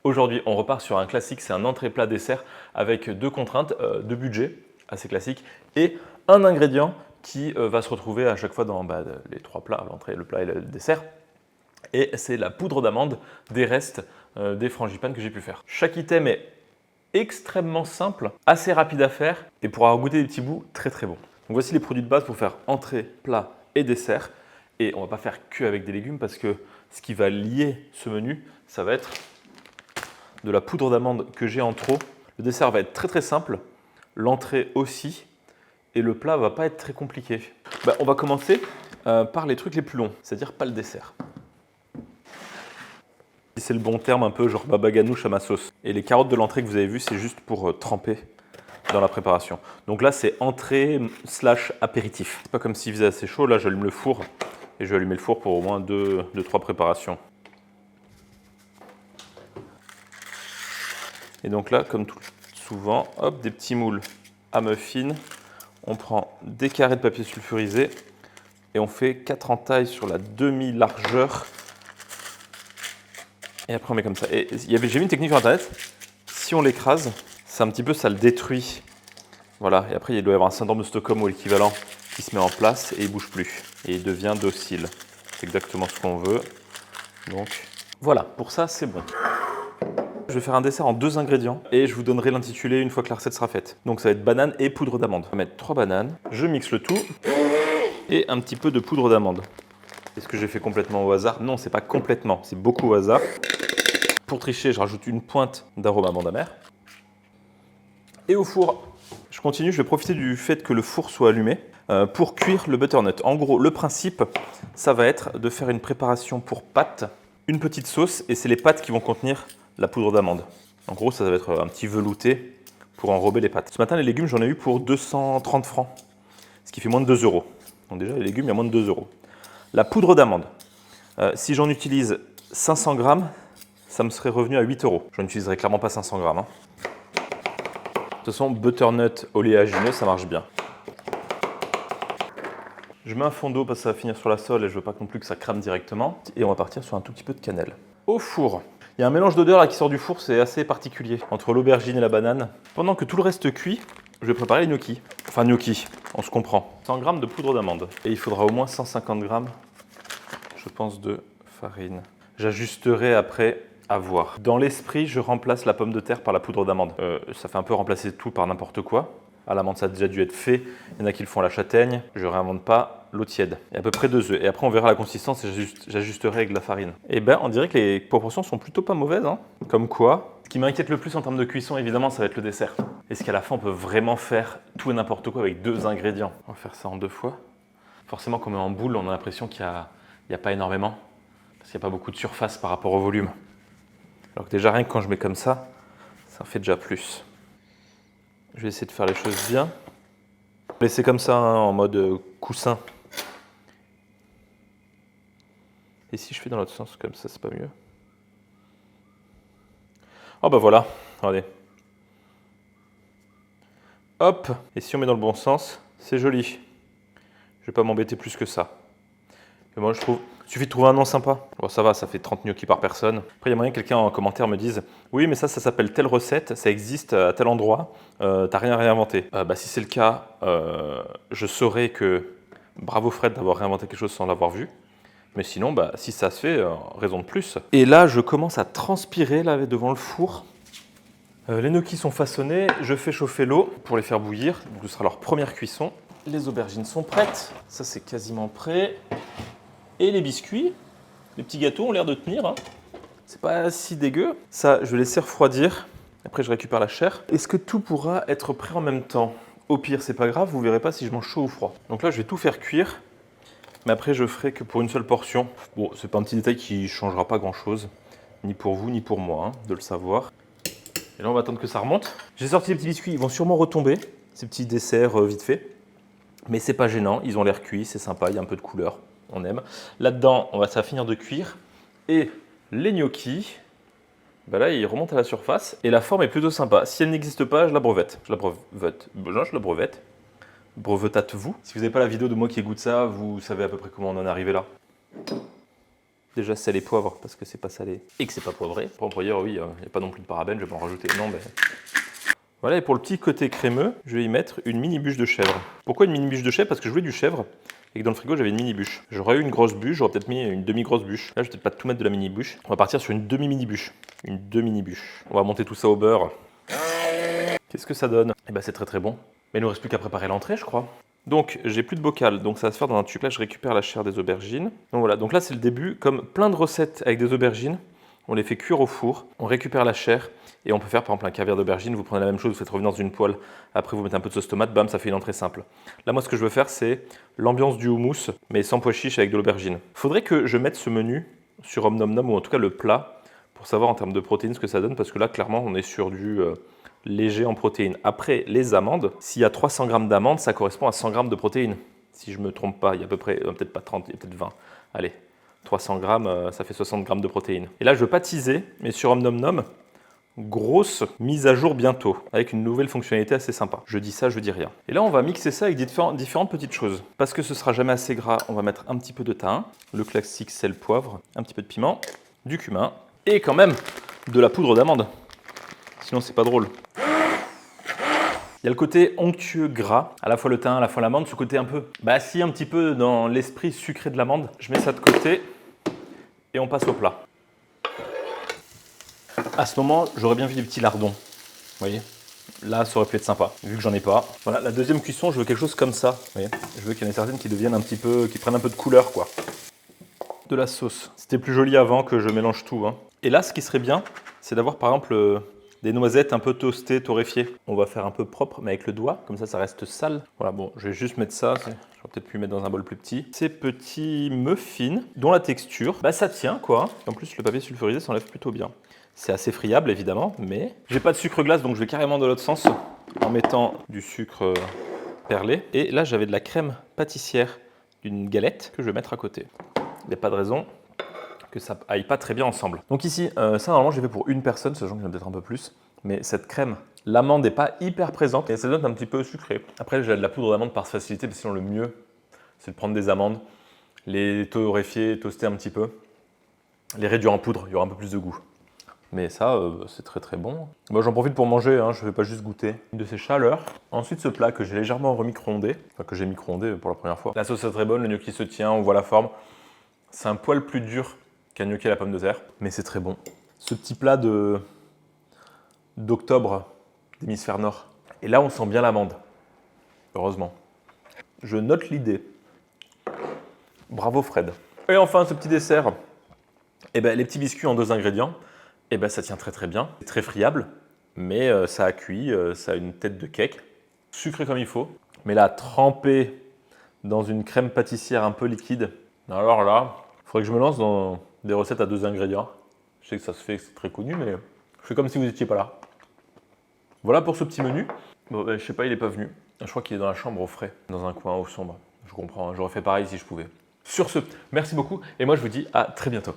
Aujourd'hui, on repart sur un classique, c'est un entrée plat dessert avec deux contraintes, de budget, assez classique, et un ingrédient qui va se retrouver à chaque fois dans les trois plats, l'entrée, le plat et le dessert. Et c'est la poudre d'amande des restes des frangipane que j'ai pu faire. Chaque item est extrêmement simple, assez rapide à faire et pour avoir goûté des petits bouts, très très bon. Donc voici les produits de base pour faire entrée, plat et dessert. Et on ne va pas faire que avec des légumes parce que ce qui va lier ce menu, ça va être de la poudre d'amande que j'ai en trop. Le dessert va être très très simple, l'entrée aussi, et le plat va pas être très compliqué. On va commencer par les trucs les plus longs, c'est-à-dire pas le dessert. C'est le bon terme, un peu genre baba ganoush à ma sauce. Et les carottes de l'entrée que vous avez vues, c'est juste pour tremper dans la préparation. Donc là, c'est entrée / apéritif. C'est pas comme s'il faisait assez chaud. Là, j'allume le four et je vais allumer le four pour au moins 2-3 préparations. Et donc là, comme tout souvent, hop, des petits moules à muffins. On prend des carrés de papier sulfurisé et on fait 4 entailles sur la demi-largeur. Et après on met comme ça. Et j'ai vu une technique sur internet, si on l'écrase, c'est un petit peu, ça le détruit. Voilà, et après il doit y avoir un syndrome de Stockholm ou l'équivalent qui se met en place et il ne bouge plus. Et il devient docile. C'est exactement ce qu'on veut. Donc voilà, pour ça c'est bon. Je vais faire un dessert en 2 ingrédients et je vous donnerai l'intitulé une fois que la recette sera faite. Donc ça va être banane et poudre d'amande. On va mettre 3 bananes, je mixe le tout et un petit peu de poudre d'amande. Est-ce que j'ai fait complètement au hasard? Non, c'est pas complètement, c'est beaucoup au hasard. Pour tricher, je rajoute une pointe d'arôme amande amère. Et au four, je continue, je vais profiter du fait que le four soit allumé pour cuire le butternut. En gros, le principe, ça va être de faire une préparation pour pâtes, une petite sauce, et c'est les pâtes qui vont contenir la poudre d'amande. En gros, ça va être un petit velouté pour enrober les pâtes. Ce matin, les légumes, j'en ai eu pour 230 francs, ce qui fait moins de 2 euros. Donc déjà, les légumes, il y a moins de 2 euros. La poudre d'amande, si j'en utilise 500 grammes, ça me serait revenu à 8 euros. Je n'utiliserai clairement pas 500 grammes. De toute façon, butternut oléagineux, ça marche bien. Je mets un fond d'eau parce que ça va finir sur la sole et je veux pas non plus que ça crame directement. Et on va partir sur un tout petit peu de cannelle. Au four, il y a un mélange d'odeurs là qui sort du four, c'est assez particulier, entre l'aubergine et la banane. Pendant que tout le reste cuit, je vais préparer les gnocchis. Enfin gnocchis, on se comprend. 100 g de poudre d'amande. Et il faudra au moins 150 g, je pense, de farine. J'ajusterai après à voir. Dans l'esprit, je remplace la pomme de terre par la poudre d'amande. Ça fait un peu remplacer tout par n'importe quoi. À l'amande, ça a déjà dû être fait. Il y en a qui le font à la châtaigne. Je ne réinvente pas l'eau tiède. Et à peu près 2 œufs. Et après, on verra la consistance et j'ajusterai avec de la farine. Et ben, on dirait que les proportions sont plutôt pas mauvaises. Comme quoi. Ce qui m'inquiète le plus en termes de cuisson, évidemment, ça va être le dessert. Est-ce qu'à la fin, on peut vraiment faire tout et n'importe quoi avec 2 ingrédients? On va faire ça en 2 fois. Forcément, comme en boule, on a l'impression qu'il n'y a pas énormément. Parce qu'il n'y a pas beaucoup de surface par rapport au volume. Alors que déjà, rien que quand je mets comme ça fait déjà plus. Je vais essayer de faire les choses bien. Laisser comme ça en mode coussin. Et si je fais dans l'autre sens comme ça, c'est pas mieux? Oh bah voilà, regardez. Hop. Et si on met dans le bon sens, c'est joli. Je vais pas m'embêter plus que ça. Et moi je trouve, il suffit de trouver un nom sympa. Bon ça va, ça fait 30 gnocchis par personne. Après il y a moyen que quelqu'un en commentaire me dise « Oui mais ça s'appelle telle recette, ça existe à tel endroit, t'as rien réinventé. » Si c'est le cas, je saurais que bravo Fred d'avoir réinventé quelque chose sans l'avoir vu. Mais sinon, si ça se fait, raison de plus. Et là je commence à transpirer là, devant le four. Les gnocchis sont façonnés, je fais chauffer l'eau pour les faire bouillir. Donc ce sera leur première cuisson. Les aubergines sont prêtes, ça c'est quasiment prêt. Et les biscuits, les petits gâteaux ont l'air de tenir. C'est pas si dégueu. Ça, je vais laisser refroidir. Après, je récupère la chair. Est-ce que tout pourra être prêt en même temps? Au pire, c'est pas grave, vous verrez pas si je mange chaud ou froid. Donc là, je vais tout faire cuire. Mais après, je ferai que pour une seule portion. Bon, c'est pas un petit détail qui changera pas grand-chose. Ni pour vous, ni pour moi, de le savoir. Et là, on va attendre que ça remonte. J'ai sorti les petits biscuits, ils vont sûrement retomber. Ces petits desserts vite fait. Mais c'est pas gênant, ils ont l'air cuits, c'est sympa, il y a un peu de couleur. On aime. Là-dedans, ça va finir de cuire. Et les gnocchis, là, ils remontent à la surface. Et la forme est plutôt sympa. Si elle n'existe pas, je la brevette. Je la brevette. Brevetate-vous. Si vous n'avez pas la vidéo de moi qui goûte ça, vous savez à peu près comment on en est arrivé là. déjà sel et poivre parce que c'est pas salé et que c'est pas poivré. Pour employer, oui, il n'y a pas non plus de parabènes, je vais pas en rajouter. Non, mais... Voilà, et pour le petit côté crémeux, je vais y mettre une mini bûche de chèvre. Pourquoi une mini bûche de chèvre? Parce que je voulais du chèvre et que dans le frigo j'avais une mini bûche. J'aurais eu une grosse bûche, j'aurais peut-être mis une demi-grosse bûche. Là, je vais peut-être pas tout mettre de la mini bûche. On va partir sur une demi-mini bûche. Une demi-mini bûche. On va monter tout ça au beurre. Qu'est-ce que ça donne? Eh ben, c'est très très bon. Mais il ne nous reste plus qu'à préparer l'entrée, je crois. Donc, j'ai plus de bocal, donc ça va se faire dans un tube. Là, je récupère la chair des aubergines. Donc voilà, donc là, c'est le début. Comme plein de recettes avec des aubergines, on les fait cuire au four, on récupère la chair et on peut faire par exemple un caviar d'aubergine. Vous prenez la même chose, vous faites revenir dans une poêle, après vous mettez un peu de sauce tomate, bam, ça fait une entrée simple. Là, moi, ce que je veux faire, c'est l'ambiance du houmous, mais sans pois chiches avec de l'aubergine. Faudrait que je mette ce menu sur Om Nom Nom, ou en tout cas le plat, pour savoir en termes de protéines ce que ça donne, parce que là, clairement, on est sur du léger en protéines. Après, les amandes, s'il y a 300 g d'amandes, ça correspond à 100 g de protéines. Si je ne me trompe pas, il y a à peu près, peut-être pas 30, il y a peut-être 20. Allez. 300 g, ça fait 60 g de protéines. Et là, je ne veux pas teaser, mais sur Om Nom Nom, grosse mise à jour bientôt, avec une nouvelle fonctionnalité assez sympa. Je dis ça, je dis rien. Et là, on va mixer ça avec différentes petites choses. Parce que ce sera jamais assez gras, on va mettre un petit peu de thym, le classique sel, poivre, un petit peu de piment, du cumin, et quand même de la poudre d'amande. Sinon, c'est pas drôle. Il y a le côté onctueux gras, à la fois le thym, à la fois l'amande, ce côté un peu, si un petit peu dans l'esprit sucré de l'amande. Je mets ça de côté et on passe au plat. À ce moment, j'aurais bien vu des petits lardons. Vous voyez? Là, ça aurait pu être sympa, vu que j'en ai pas. Voilà, la deuxième cuisson, je veux quelque chose comme ça. Vous voyez? Je veux qu'il y en ait certaines qui deviennent un petit peu, qui prennent un peu de couleur, quoi. De la sauce. C'était plus joli avant que je mélange tout. Hein. Et là, ce qui serait bien, c'est d'avoir par exemple des noisettes un peu toastées, torréfiées. On va faire un peu propre, mais avec le doigt, comme ça reste sale. Voilà, bon, je vais juste mettre ça. J'aurais peut-être pu mettre dans un bol plus petit. Ces petits muffins, dont la texture, ça tient quoi. En plus, le papier sulfurisé s'enlève plutôt bien. C'est assez friable évidemment, mais j'ai pas de sucre glace, donc je vais carrément de l'autre sens en mettant du sucre perlé. Et là, j'avais de la crème pâtissière d'une galette que je vais mettre à côté. Il n'y a pas de raison que ça aille pas très bien ensemble. Donc ici, ça normalement j'ai fait pour une personne, sachant qu'il y en a peut-être un peu plus. Mais cette crème, l'amande n'est pas hyper présente et ça donne un petit peu sucré. Après j'ai de la poudre d'amande par facilité, mais sinon le mieux c'est de prendre des amandes, les torréfier, toaster un petit peu, les réduire en poudre, il y aura un peu plus de goût. Mais ça, c'est très très bon. Moi j'en profite pour manger, hein, je ne vais pas juste goûter. Une de ces chaleurs. Ensuite ce plat que j'ai légèrement remicro-ondé, enfin que j'ai micro-ondé pour la première fois. La sauce est très bonne, le gnocchi se tient, on voit la forme. C'est un poil plus dur qu'un gnocchi à la pomme de terre, mais c'est très bon. Ce petit plat d'octobre d'hémisphère nord. Et là on sent bien l'amande, heureusement. Je note l'idée. Bravo Fred. Et enfin ce petit dessert. Les petits biscuits en 2 ingrédients. Ça tient très très bien, c'est très friable, mais ça a cuit, ça a une tête de cake, sucré comme il faut, mais là, trempé dans une crème pâtissière un peu liquide. Alors là, il faudrait que je me lance dans des recettes à 2 ingrédients. Je sais que ça se fait, c'est très connu, mais je fais comme si vous n'étiez pas là. Voilà pour ce petit menu. Bon, je sais pas, il n'est pas venu. Je crois qu'il est dans la chambre au frais, dans un coin au sombre. Je comprends, j'aurais fait pareil si je pouvais. Sur ce, merci beaucoup, et moi je vous dis à très bientôt.